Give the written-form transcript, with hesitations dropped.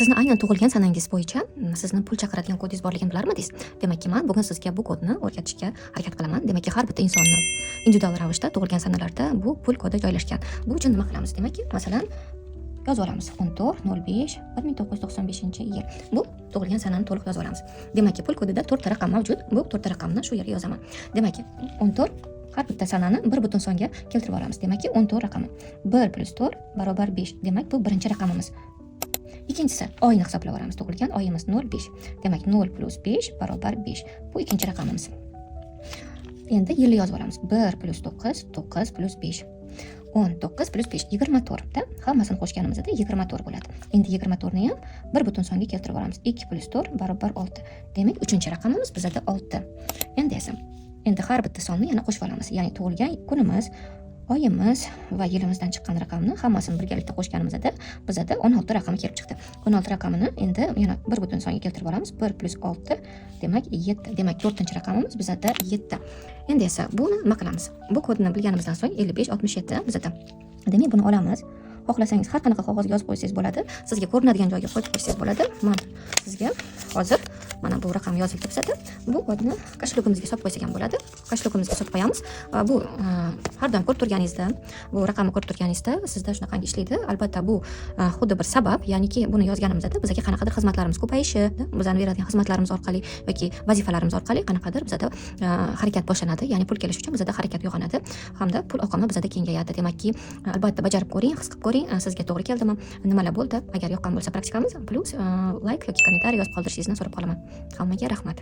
Sizni aynan tug'ilgan sanangiz bo'yicha sizni pul chaqiradigan kodingiz borligini bilarmidingiz? Demakki, men bugun sizga bu kodni o'rgatishga harakat qilaman. Demakki, har bitta insonni individual ravishda tug'ilgan sanalarda bu pul kodi joylashgan. Bu uchun nima qilamiz? Demakki, masalan, yozib olamiz. 14.05.1995-yil. Bu tug'ilgan sanani to'liq yozib olamiz. Demakki, pul kodida 4 ta raqam mavjud. Bu 4 ta raqamni shu yerga yozaman. Demakki, 14 har bitta sanani bir butun songa keltirib olamiz. Demakki, 14 raqami. 1 + 4 = 5. Demak, bu birinchi raqamimiz. Ikkinchisi, oyni hisoblab olamiz. Tug'ilgan oyimiz 05. Demak, 0 + 5 = 5. Bu ikkinchi raqamimiz. Endi yilni yozib olamiz. 1 + 9 9 + 5. 19 + 5 24 da hammasini qo'shganimizda 24 bo'ladi. Endi 24 ni ham bir butun songa keltirib olamiz. 2 + 4 = 6. Demak, uchinchi raqamimiz bizda 6. Endi har bitta sonni yana qo'shib olamiz. Ya'ni tug'ilgan kunimiz, oyimiz va yilimizdan chiqqan raqamni hammasini birgalikda qo'shganimizda bizda 16 raqami kelib chiqdi. 16 raqamini endi yana bir butun songa keltirib olamiz. 1 + 6 demak 7. Demak, 4-raqamimiz bizda 7. Endi esa buni nima qilamiz? Bu kodni bilganimizdan so'ng 55 67 bizda. Demak, buni olamiz. Xohlasangiz har qanaqa qog'ozga yozib qo'ysangiz bo'ladi. Sizga ko'rinadigan joyga qo'yib qo'ysangiz bo'ladi. Men sizga hozir mana bu raqam yozilib turibsa, bu kodni koshlogimizga solib qo'ysak ham bo'ladi. Koshlogimizga solib qo'yamiz. Bu har doim ko'rib turganingizda, bu raqamni ko'rib turganingizda sizda shunaqangi ishlaydi. Albatta, bu xuddi bir sabab, ya'niki buni yozganimizda bizga qanaqadir xizmatlarimiz ko'payishi, bizlarning beradigan xizmatlarimiz orqali yoki vazifalarimiz orqali qanaqadir bizda harakat boshlanadi. Ya'ni pul kelish uchun bizda harakat uyg'onadi hamda pul oqimi bizda kengayadi. Demakki, albatta bajarib ko'ring, his qilib ko'ring, sizga to'g'ri keldimi, nimalar bo'ldi. Agar yoqqan bo'lsa praktikamiz, plus like yoki kommentariy yozib qoldirishingizni so'rab qolaman. Hammaga rahmat.